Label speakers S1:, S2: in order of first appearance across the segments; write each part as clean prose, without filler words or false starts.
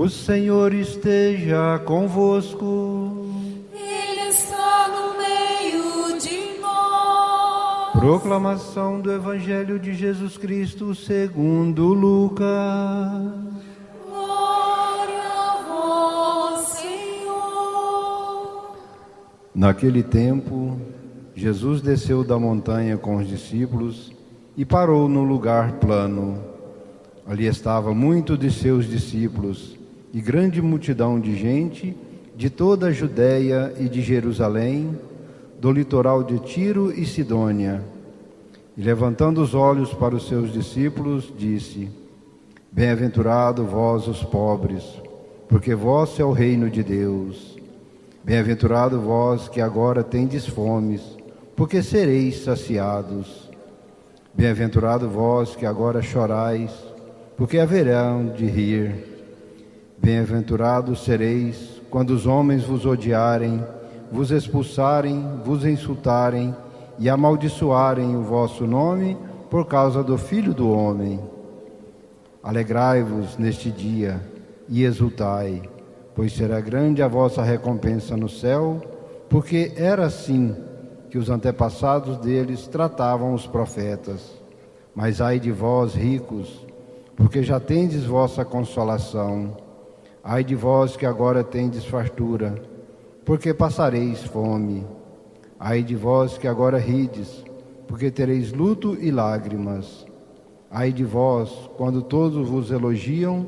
S1: O Senhor esteja convosco.
S2: Ele está no meio de nós.
S1: Proclamação do Evangelho de Jesus Cristo segundo Lucas.
S2: Glória a vós, Senhor.
S1: Naquele tempo, Jesus desceu da montanha com os discípulos e parou num lugar plano. Ali estava muito de seus discípulos e grande multidão de gente de toda a Judéia e de Jerusalém, do litoral de Tiro e Sidônia. E levantando os olhos para os seus discípulos, disse: Bem-aventurado vós os pobres, porque vosso é o reino de Deus. Bem-aventurado vós que agora tendes fomes, porque sereis saciados. Bem-aventurado vós que agora chorais, porque haverão de rir. Bem-aventurados sereis quando os homens vos odiarem, vos expulsarem, vos insultarem e amaldiçoarem o vosso nome por causa do Filho do Homem. Alegrai-vos neste dia e exultai, pois será grande a vossa recompensa no céu, porque era assim que os antepassados deles tratavam os profetas. Mas ai de vós, ricos, porque já tendes vossa consolação. Ai de vós que agora tendes fartura, porque passareis fome. Ai de vós que agora rides, porque tereis luto e lágrimas. Ai de vós, quando todos vos elogiam,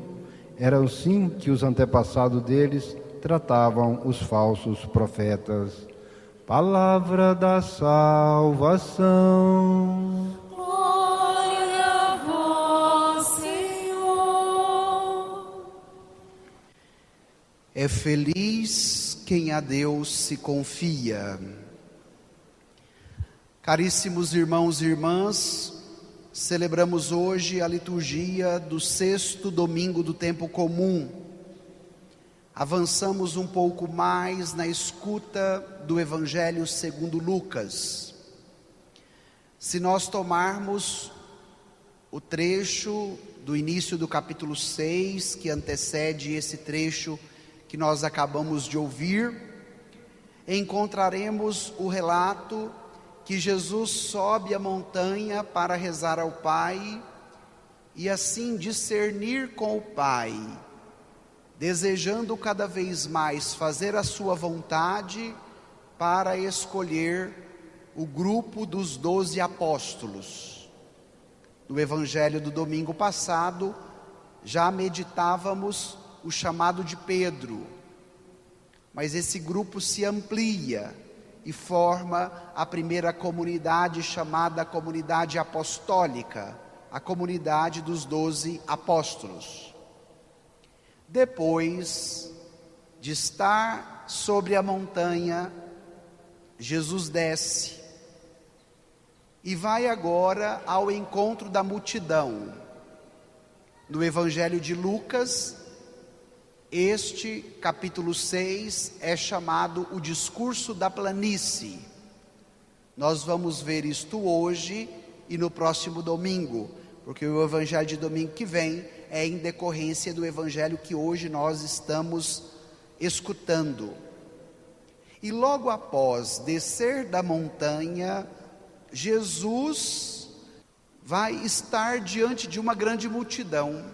S1: era assim que os antepassados deles tratavam os falsos profetas. Palavra da salvação.
S2: Glória a vós, Senhor.
S3: É feliz quem a Deus se confia. Caríssimos irmãos e irmãs, celebramos hoje a liturgia do 6º domingo do tempo comum. Avançamos um pouco mais na escuta do Evangelho segundo Lucas. Se nós tomarmos o trecho do início do capítulo 6, que antecede esse trecho que nós acabamos de ouvir, encontraremos o relato que Jesus sobe a montanha para rezar ao Pai e assim discernir com o Pai, desejando cada vez mais fazer a sua vontade para escolher o grupo dos 12 apóstolos. No Evangelho do domingo passado, já meditávamos o chamado de Pedro, mas esse grupo se amplia e forma a primeira comunidade chamada comunidade apostólica, a comunidade dos 12 apóstolos. Depois de estar sobre a montanha, Jesus desce e vai agora ao encontro da multidão. No Evangelho de Lucas, este capítulo 6 é chamado o discurso da planície. Nós vamos ver isto hoje e no próximo domingo, porque o Evangelho de domingo que vem é em decorrência do Evangelho que hoje nós estamos escutando. E logo após descer da montanha, Jesus vai estar diante de uma grande multidão,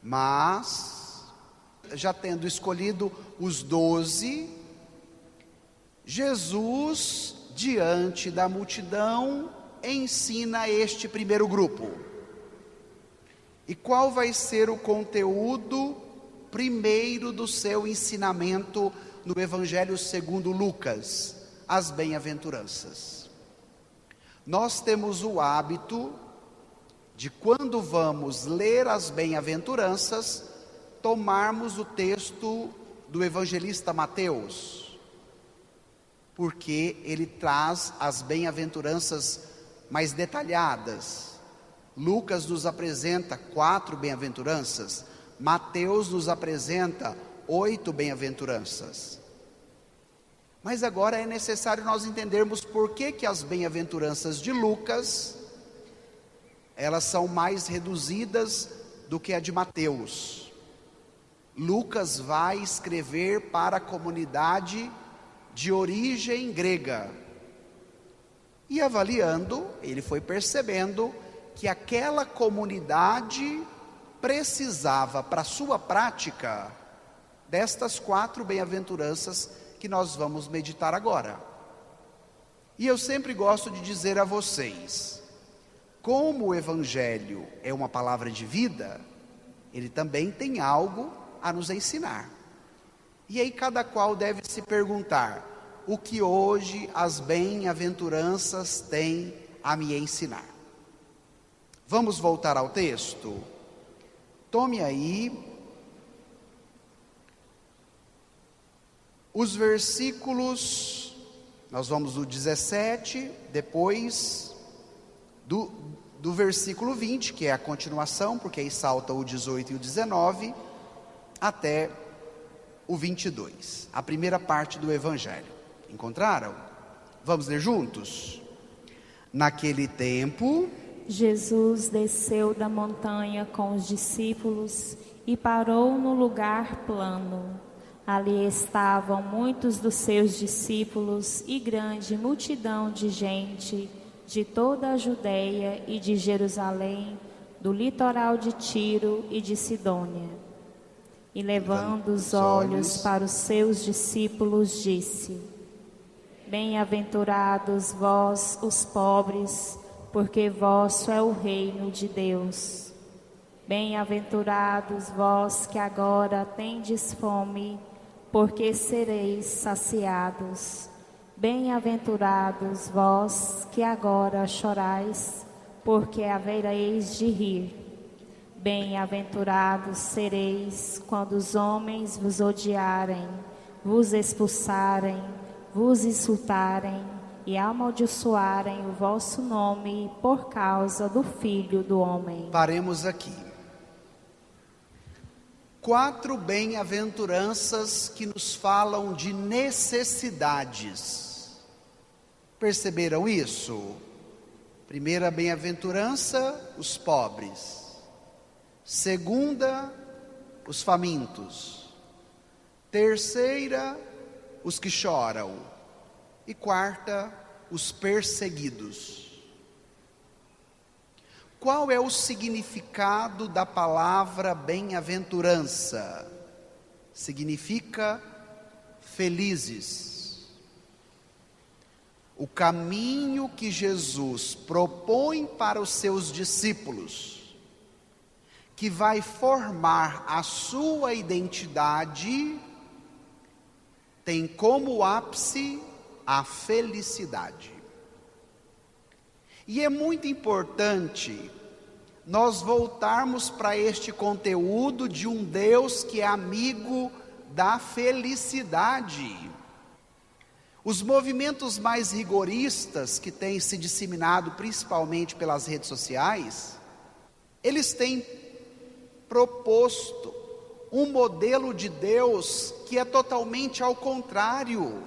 S3: mas já tendo escolhido os 12, Jesus, diante da multidão, ensina este primeiro grupo. E qual vai ser o conteúdo primeiro do seu ensinamento no Evangelho segundo Lucas? As bem-aventuranças. Nós temos o hábito de, quando vamos ler as bem-aventuranças, tomarmos o texto do evangelista Mateus, porque ele traz as bem-aventuranças mais detalhadas. Lucas nos apresenta 4 bem-aventuranças, Mateus nos apresenta 8 bem-aventuranças. Mas agora é necessário nós entendermos por que as bem-aventuranças de Lucas, elas são mais reduzidas do que a de Mateus. Lucas vai escrever para a comunidade de origem grega. E avaliando, ele foi percebendo que aquela comunidade precisava, para sua prática, destas 4 bem-aventuranças que nós vamos meditar agora. E eu sempre gosto de dizer a vocês, como o Evangelho é uma palavra de vida, ele também tem algo a nos ensinar. E aí cada qual deve se perguntar, o que hoje as bem-aventuranças têm a me ensinar? Vamos voltar ao texto? Tome aí os versículos, nós vamos do 17, depois do versículo 20, que é a continuação, porque aí salta o 18 e o 19, até o 22, a primeira parte do Evangelho. Encontraram? Vamos ler juntos? Naquele tempo,
S4: Jesus desceu da montanha com os discípulos e parou no lugar plano. Ali estavam muitos dos seus discípulos e grande multidão de gente de toda a Judeia e de Jerusalém, do litoral de Tiro e de Sidônia. E levando os olhos para os seus discípulos, disse: Bem-aventurados vós, os pobres, porque vosso é o reino de Deus. Bem-aventurados vós que agora tendes fome, porque sereis saciados. Bem-aventurados vós que agora chorais, porque havereis de rir. Bem-aventurados sereis quando os homens vos odiarem, vos expulsarem, vos insultarem e amaldiçoarem o vosso nome por causa do Filho do Homem.
S3: Paremos aqui. 4 bem-aventuranças que nos falam de necessidades. Perceberam isso? Primeira bem-aventurança, os pobres. Segunda, os famintos. Terceira, os que choram. E quarta, os perseguidos. Qual é o significado da palavra bem-aventurança? Significa felizes. O caminho que Jesus propõe para os seus discípulos, que vai formar a sua identidade, tem como ápice a felicidade. E é muito importante nós voltarmos para este conteúdo de um Deus que é amigo da felicidade. Os movimentos mais rigoristas que têm se disseminado principalmente pelas redes sociais, eles têm proposto um modelo de Deus que é totalmente ao contrário,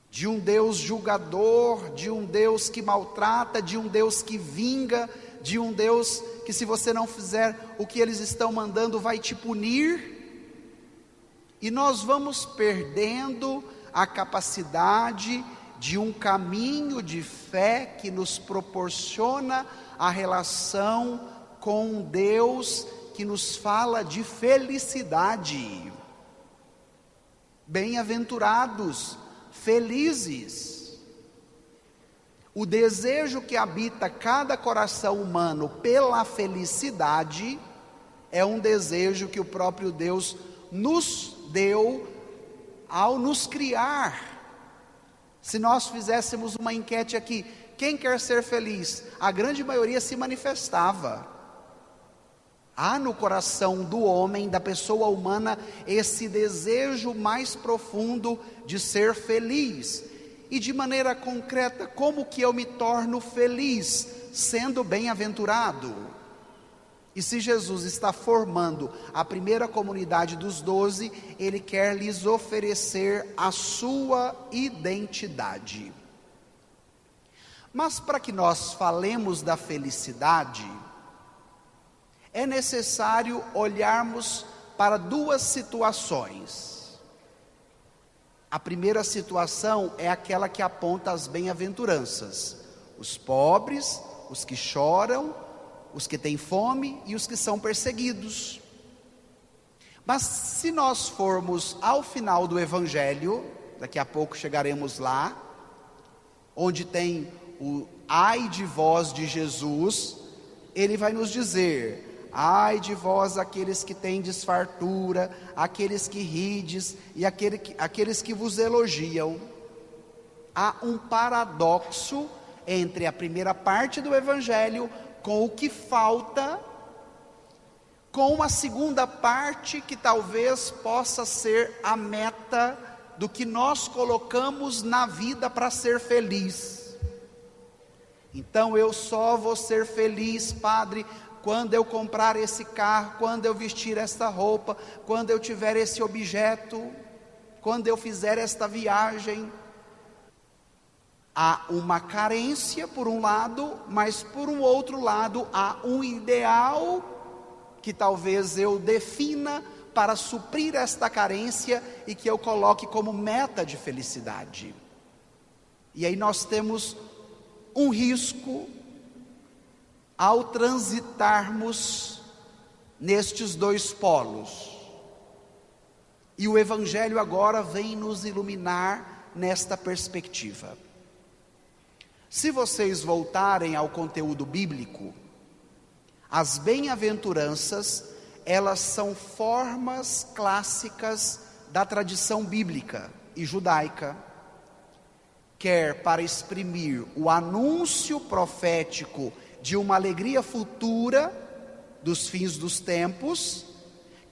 S3: de um Deus julgador, de um Deus que maltrata, de um Deus que vinga, de um Deus que, se você não fizer o que eles estão mandando, vai te punir. E nós vamos perdendo a capacidade de um caminho de fé que nos proporciona a relação com um Deus que nos fala de felicidade. Bem-aventurados, felizes. O desejo que habita cada coração humano pela felicidade é um desejo que o próprio Deus nos deu ao nos criar. Se nós fizéssemos uma enquete aqui, quem quer ser feliz? A grande maioria se manifestava. Há no coração do homem, da pessoa humana, esse desejo mais profundo de ser feliz. E de maneira concreta, como que eu me torno feliz? Sendo bem-aventurado. E se Jesus está formando a primeira comunidade dos 12, Ele quer lhes oferecer a sua identidade. Mas para que nós falemos da felicidade, é necessário olharmos para duas situações. A primeira situação é aquela que aponta as bem-aventuranças: os pobres, os que choram, os que têm fome e os que são perseguidos. Mas se nós formos ao final do Evangelho, daqui a pouco chegaremos lá, onde tem o ai de vós de Jesus, ele vai nos dizer: ai de vós aqueles que tendes fartura, aqueles que rides e aqueles que vos elogiam. Há um paradoxo entre a primeira parte do Evangelho com o que falta, com a segunda parte que talvez possa ser a meta do que nós colocamos na vida para ser feliz. Então eu só vou ser feliz, Padre, quando eu comprar esse carro, quando eu vestir esta roupa, quando eu tiver esse objeto, quando eu fizer esta viagem. Há uma carência por um lado, mas por um outro lado há um ideal que talvez eu defina para suprir esta carência e que eu coloque como meta de felicidade. E aí nós temos um risco ao transitarmos nestes dois polos. E o Evangelho agora vem nos iluminar nesta perspectiva. Se vocês voltarem ao conteúdo bíblico, as bem-aventuranças, elas são formas clássicas da tradição bíblica e judaica, quer para exprimir o anúncio profético de uma alegria futura dos fins dos tempos,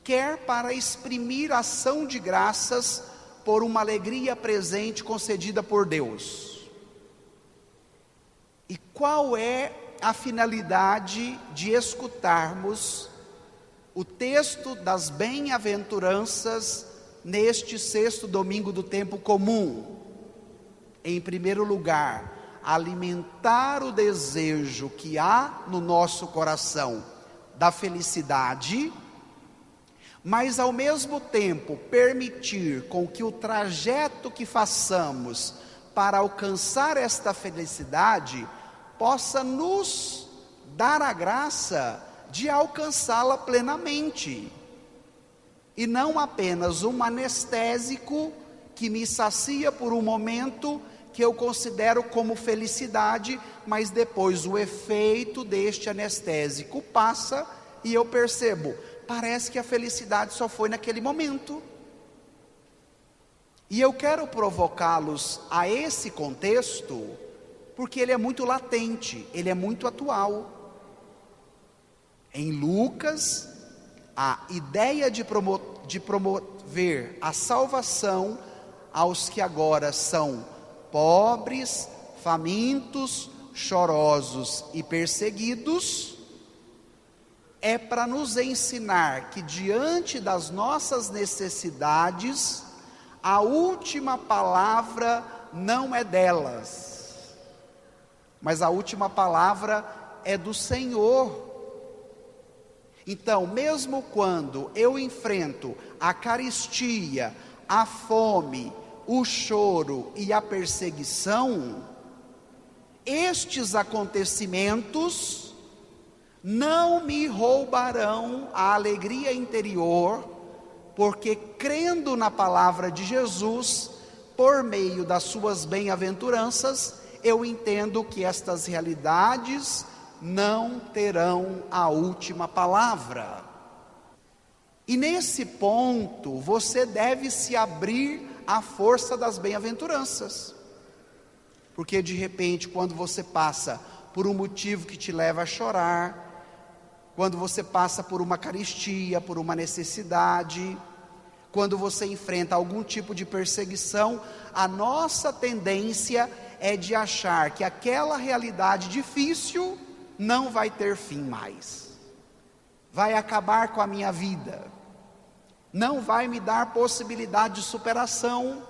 S3: quer para exprimir ação de graças por uma alegria presente concedida por Deus. E qual é a finalidade de escutarmos o texto das bem-aventuranças neste sexto domingo do tempo comum? Em primeiro lugar, alimentar o desejo que há no nosso coração da felicidade, mas ao mesmo tempo permitir com que o trajeto que façamos para alcançar esta felicidade possa nos dar a graça de alcançá-la plenamente, e não apenas um anestésico que me sacia por um momento, que eu considero como felicidade, mas depois o efeito deste anestésico passa e eu percebo, parece que a felicidade só foi naquele momento. E eu quero provocá-los a esse contexto, porque ele é muito latente, ele é muito atual. Em Lucas, a ideia de promover a salvação aos que agora são pobres, famintos, chorosos e perseguidos, é para nos ensinar que diante das nossas necessidades, a última palavra não é delas, mas a última palavra é do Senhor. Então, mesmo quando eu enfrento a carestia, a fome, o choro e a perseguição, estes acontecimentos não me roubarão a alegria interior, porque crendo na palavra de Jesus, por meio das suas bem-aventuranças, eu entendo que estas realidades não terão a última palavra. E nesse ponto, você deve se abrir à força das bem-aventuranças. Porque de repente, quando você passa por um motivo que te leva a chorar, quando você passa por uma carestia, por uma necessidade, quando você enfrenta algum tipo de perseguição, a nossa tendência é de achar que aquela realidade difícil não vai ter fim mais, vai acabar com a minha vida, não vai me dar possibilidade de superação.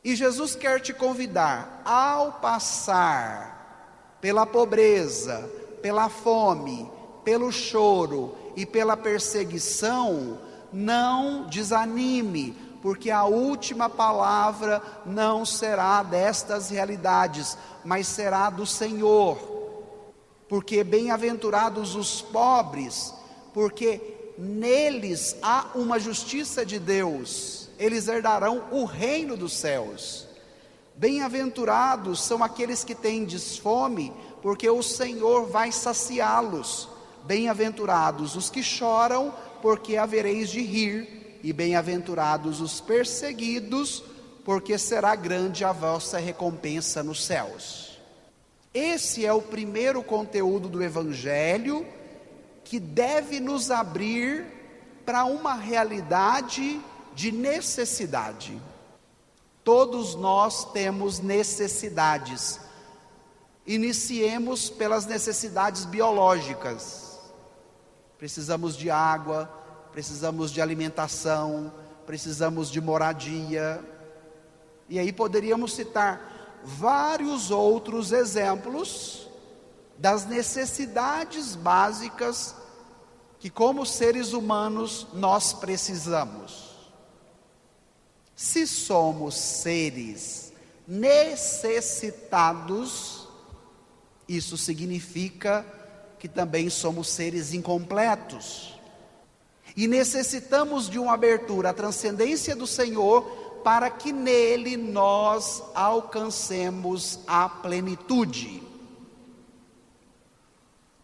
S3: E Jesus quer te convidar, ao passar pela pobreza, pela fome, pelo choro e pela perseguição, não desanime, porque a última palavra não será destas realidades, mas será do Senhor. Porque bem-aventurados os pobres, porque neles há uma justiça de Deus, eles herdarão o reino dos céus. Bem-aventurados são aqueles que tendes fome, porque o Senhor vai saciá-los. Bem-aventurados os que choram, porque havereis de rir. E bem-aventurados os perseguidos, porque será grande a vossa recompensa nos céus. Esse é o primeiro conteúdo do Evangelho, que deve nos abrir para uma realidade de necessidade. Todos nós temos necessidades. Iniciemos pelas necessidades biológicas. Precisamos de água, precisamos de alimentação, precisamos de moradia. E aí poderíamos citar vários outros exemplos das necessidades básicas que, como seres humanos, nós precisamos. Se somos seres necessitados, isso significa que também somos seres incompletos. E necessitamos de uma abertura à transcendência do Senhor, para que nele nós alcancemos a plenitude.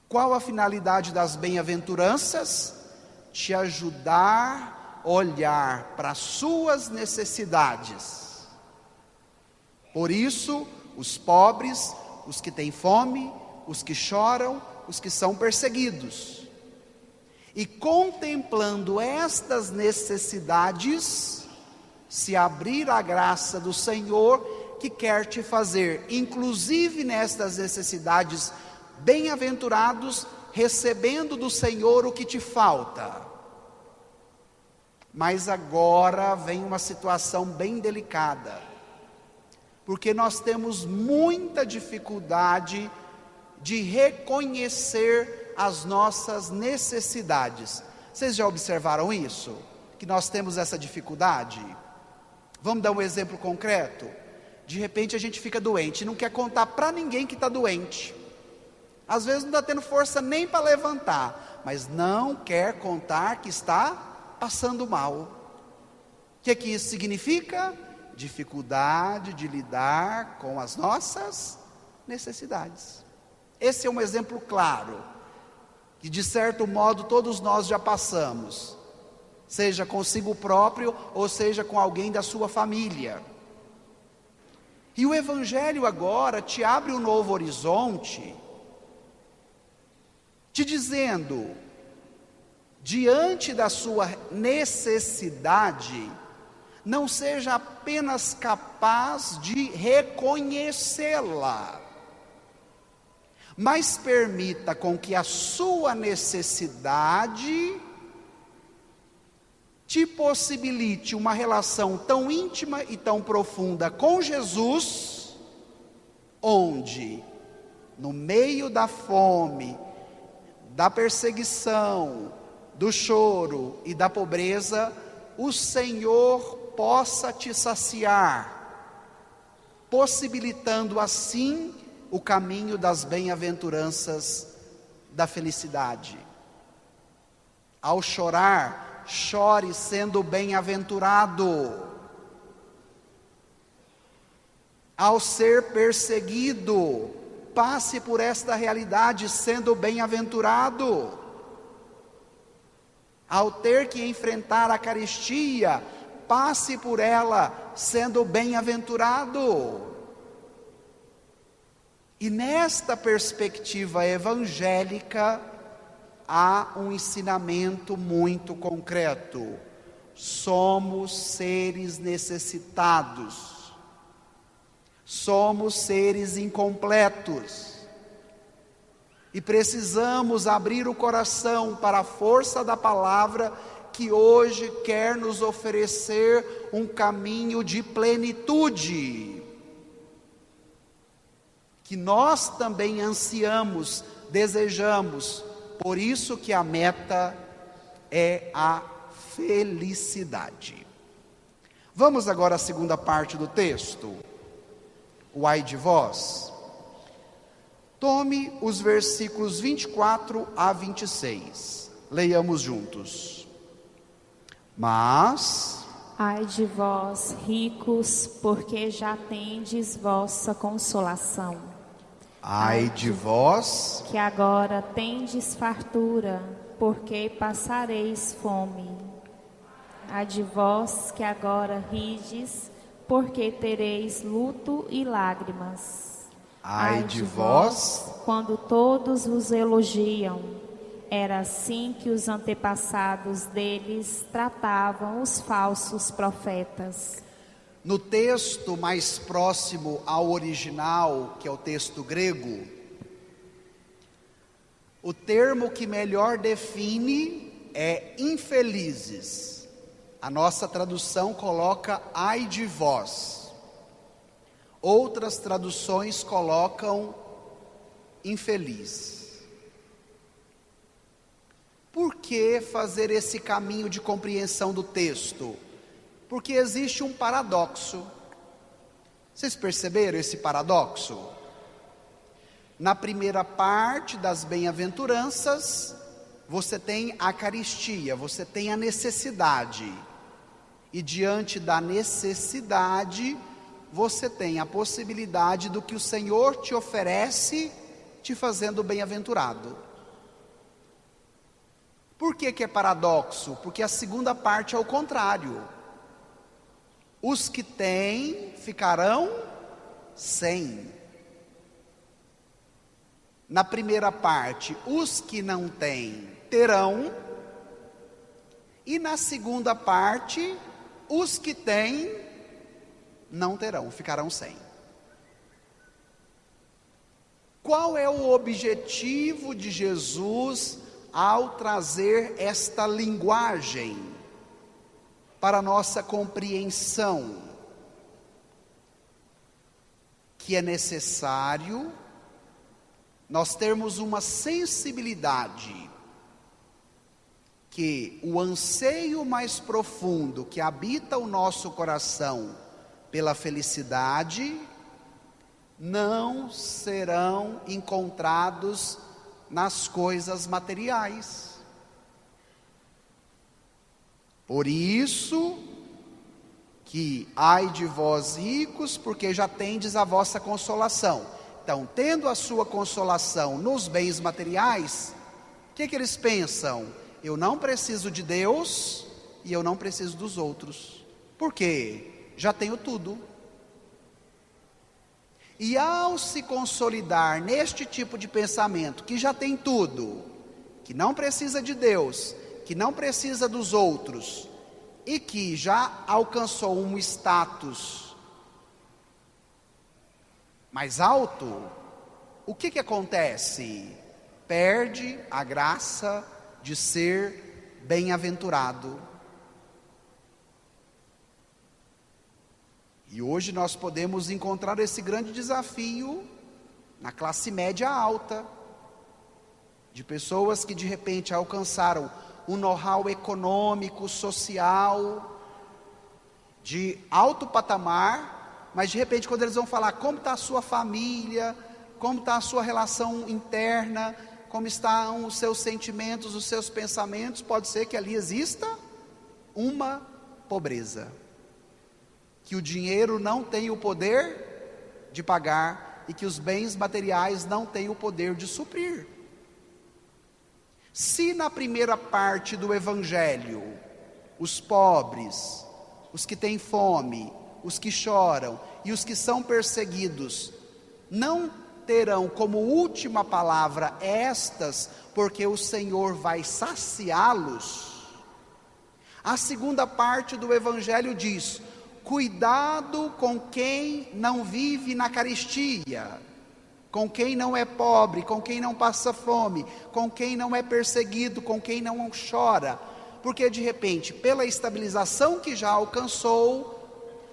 S3: Qual a finalidade das bem-aventuranças? Te ajudar a olhar para as suas necessidades. Por isso, os pobres, os que têm fome, os que choram, os que são perseguidos. E contemplando estas necessidades, se abrir a graça do Senhor, que quer te fazer, inclusive nestas necessidades, bem-aventurados, recebendo do Senhor o que te falta. Mas agora vem uma situação bem delicada, porque nós temos muita dificuldade de reconhecer as nossas necessidades. Vocês já observaram isso? Que nós temos essa dificuldade? Vamos dar um exemplo concreto? De repente a gente fica doente e não quer contar para ninguém que está doente. Às vezes não está tendo força nem para levantar, mas não quer contar que está passando mal. O que isso significa? Dificuldade de lidar com as nossas necessidades. Esse é um exemplo claro, que de certo modo todos nós já passamos, seja consigo próprio ou seja com alguém da sua família. E o Evangelho agora te abre um novo horizonte, te dizendo, diante da sua necessidade, não seja apenas capaz de reconhecê-la, mas permita com que a sua necessidade te possibilite uma relação tão íntima e tão profunda com Jesus, onde, no meio da fome, da perseguição, do choro e da pobreza, o Senhor possa te saciar, possibilitando assim o caminho das bem-aventuranças, da felicidade. Ao chorar, chore sendo bem-aventurado. Ao ser perseguido, passe por esta realidade sendo bem-aventurado. Ao ter que enfrentar a carestia, passe por ela sendo bem-aventurado. E nesta perspectiva evangélica, há um ensinamento muito concreto. Somos seres necessitados. Somos seres incompletos. E precisamos abrir o coração para a força da palavra, que hoje quer nos oferecer um caminho de plenitude, que nós também ansiamos, desejamos, por isso que a meta é a felicidade. Vamos agora à segunda parte do texto, o ai de vós. Tome os versículos 24 a 26, leiamos juntos. Mas,
S4: ai de vós, ricos, porque já tendes vossa consolação.
S3: ai de vós,
S4: Que agora tendes fartura, porque passareis fome. Ai de vós, que agora rides, porque tereis luto e lágrimas.
S3: ai de vós,
S4: quando todos vos elogiam. Era assim que os antepassados deles tratavam os falsos profetas.
S3: no texto mais próximo ao original, que é o texto grego, o termo que melhor define é infelizes. A nossa tradução coloca ai de vós. Outras traduções colocam infeliz. Por que fazer esse caminho de compreensão do texto? Porque existe um paradoxo. Vocês perceberam esse paradoxo? Na primeira parte das bem-aventuranças, você tem a caristia, você tem a necessidade. E diante da necessidade, você tem a possibilidade do que o Senhor te oferece, te fazendo bem-aventurado. Por que é paradoxo? Porque a segunda parte é o contrário. Os que têm ficarão sem. Na primeira parte, os que não têm terão. E na segunda parte, os que têm não terão, ficarão sem. Qual é o objetivo de Jesus ao trazer esta linguagem para a nossa compreensão? Que é necessário nós termos uma sensibilidade, que o anseio mais profundo que habita o nosso coração pela felicidade não serão encontrados nas coisas materiais. Por isso que ai de vós ricos, porque já tendes a vossa consolação. Então, tendo a sua consolação nos bens materiais, o que eles pensam? Eu não preciso de Deus e eu não preciso dos outros. Por quê? Já tenho tudo. E ao se consolidar neste tipo de pensamento, que já tem tudo, que não precisa de Deus, que não precisa dos outros, e que já alcançou um status mais alto, o que acontece? Perde a graça de ser bem-aventurado. E hoje nós podemos encontrar esse grande desafio na classe média alta, de pessoas que de repente alcançaram um know-how econômico, social, de alto patamar, mas de repente quando eles vão falar como está a sua família, como está a sua relação interna, como estão os seus sentimentos, os seus pensamentos, pode ser que ali exista uma pobreza, que o dinheiro não tem o poder de pagar e que os bens materiais não têm o poder de suprir. Se na primeira parte do Evangelho, os pobres, os que têm fome, os que choram e os que são perseguidos, não terão como última palavra estas, porque o Senhor vai saciá-los. A segunda parte do Evangelho diz: cuidado com quem não vive na carestia, com quem não é pobre, com quem não passa fome, com quem não é perseguido, com quem não chora, porque de repente, pela estabilização que já alcançou,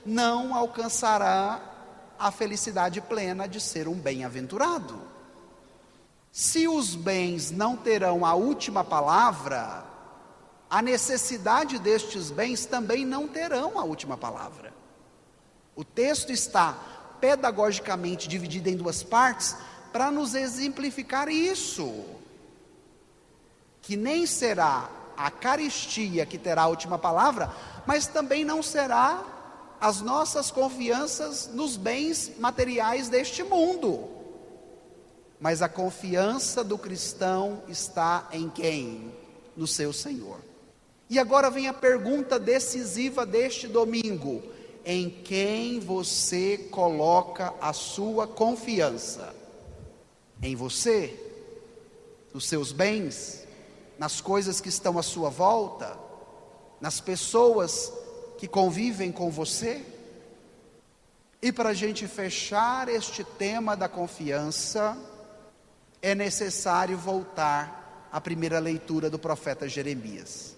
S3: não alcançará a felicidade plena de ser um bem-aventurado. Se os bens não terão a última palavra, a necessidade destes bens também não terão a última palavra. O texto está pedagogicamente dividido em duas partes para nos exemplificar isso, que nem será a caristia que terá a última palavra, mas também não será as nossas confianças nos bens materiais deste mundo. Mas a confiança do cristão está em quem? No seu Senhor. E agora vem a pergunta decisiva deste domingo: em quem você coloca a sua confiança? Em você? Nos seus bens? Nas coisas que estão à sua volta? Nas pessoas que convivem com você? E para a gente fechar este tema da confiança, é necessário voltar à primeira leitura do profeta Jeremias.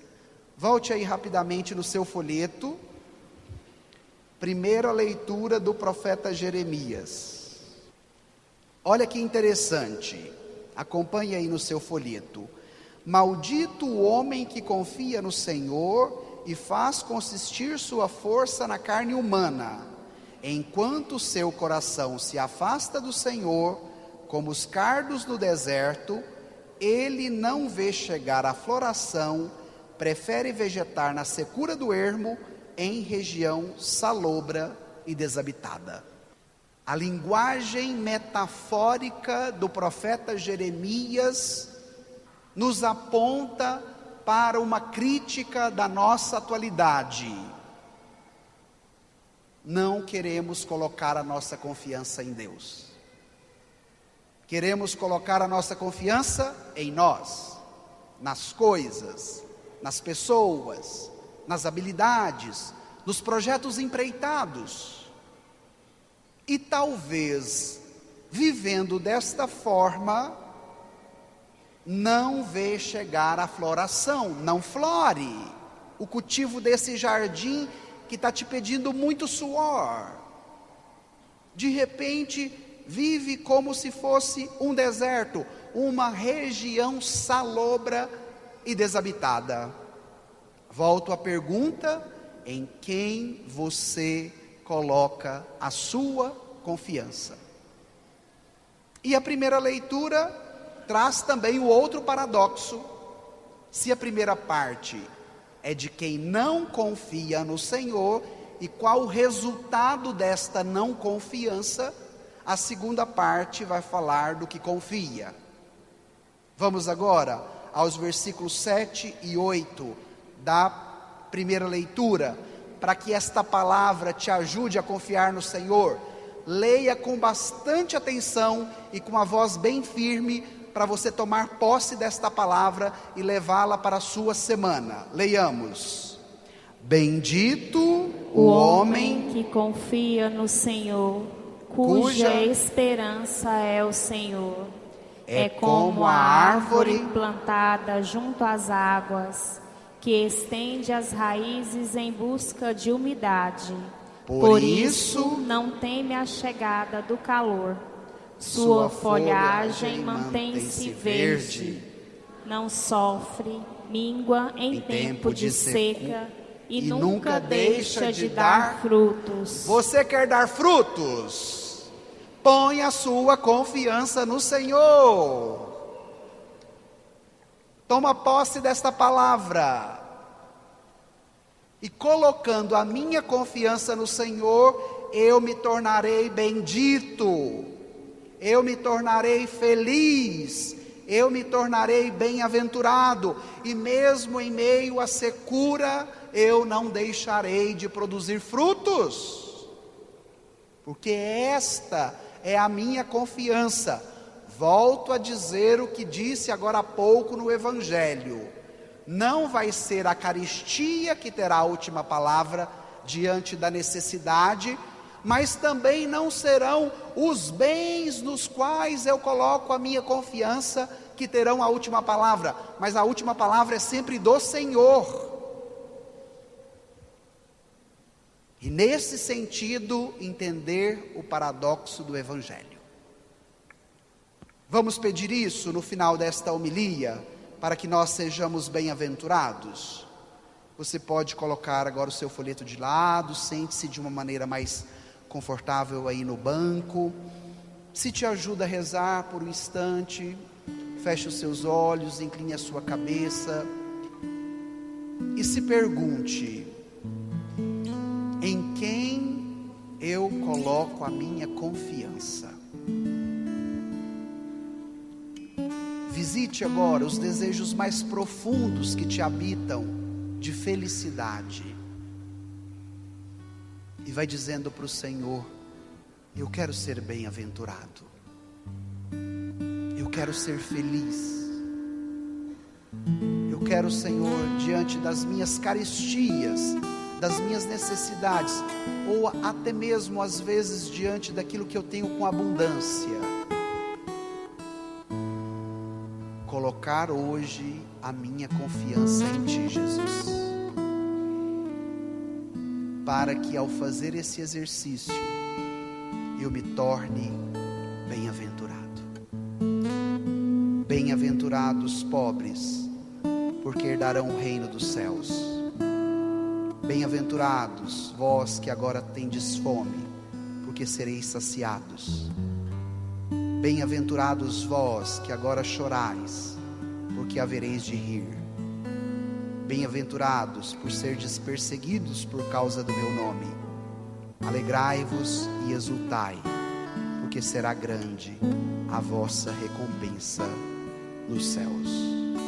S3: Volte aí rapidamente no seu folheto, primeira leitura do profeta Jeremias. Olha que interessante, acompanhe aí no seu folheto. Maldito o homem que confia no Senhor e faz consistir sua força na carne humana, enquanto seu coração se afasta do Senhor, como os cardos no deserto, ele não vê chegar a floração, prefere vegetar na secura do ermo, em região salobra e desabitada. A linguagem metafórica do profeta Jeremias nos aponta para uma crítica da nossa atualidade. Não queremos colocar a nossa confiança em Deus. Queremos colocar a nossa confiança em nós, nas coisas, nas pessoas, nas habilidades, nos projetos empreitados. E talvez, vivendo desta forma, não vê chegar a floração, não flore o cultivo desse jardim que está te pedindo muito suor. De repente, vive como se fosse um deserto, uma região salobra e desabitada. Volto à pergunta: em quem você coloca a sua confiança? E a primeira leitura traz também o outro paradoxo. Se a primeira parte é de quem não confia no Senhor, e qual o resultado desta não confiança, a segunda parte vai falar do que confia. Vamos agora aos versículos 7 e 8 da primeira leitura, para que esta palavra te ajude a confiar no Senhor. Leia com bastante atenção e com a voz bem firme, para você tomar posse desta palavra e levá-la para a sua semana. Leiamos. Bendito o homem
S4: que confia no Senhor, cuja esperança é o Senhor. É como a árvore plantada junto às águas, que estende as raízes em busca de umidade. Por isso não teme a chegada do calor. Sua folhagem mantém-se verde, não sofre míngua em tempo de seca e nunca deixa de dar frutos.
S3: Você quer dar frutos? Põe a sua confiança no Senhor. Toma posse desta palavra. E colocando a minha confiança no Senhor, eu me tornarei bendito. Eu me tornarei feliz, eu me tornarei bem-aventurado, e mesmo em meio à secura, eu não deixarei de produzir frutos, porque esta é a minha confiança. Volto a dizer o que disse agora há pouco no Evangelho: não vai ser a caristia que terá a última palavra diante da necessidade, mas também não serão os bens nos quais eu coloco a minha confiança que terão a última palavra, mas a última palavra é sempre do Senhor. E nesse sentido, entender o paradoxo do Evangelho. Vamos pedir isso no final desta homilia, para que nós sejamos bem-aventurados? Você pode colocar agora o seu folheto de lado, sente-se de uma maneira mais confortável aí no banco. Se te ajuda a rezar por um instante, feche os seus olhos, incline a sua cabeça e se pergunte: em quem eu coloco a minha confiança? Visite agora os desejos mais profundos que te habitam de felicidade e vai dizendo para o Senhor: eu quero ser bem-aventurado, eu quero ser feliz, eu quero, Senhor, diante das minhas carestia, das minhas necessidades, ou até mesmo às vezes diante daquilo que eu tenho com abundância, colocar hoje a minha confiança em Ti, Jesus, para que ao fazer esse exercício eu me torne bem-aventurado. Bem-aventurados pobres, porque herdarão o reino dos céus. Bem-aventurados vós que agora tendes fome, porque sereis saciados. Bem-aventurados vós que agora chorais, porque havereis de rir. Bem-aventurados por serdes perseguidos por causa do meu nome. Alegrai-vos e exultai, porque será grande a vossa recompensa nos céus.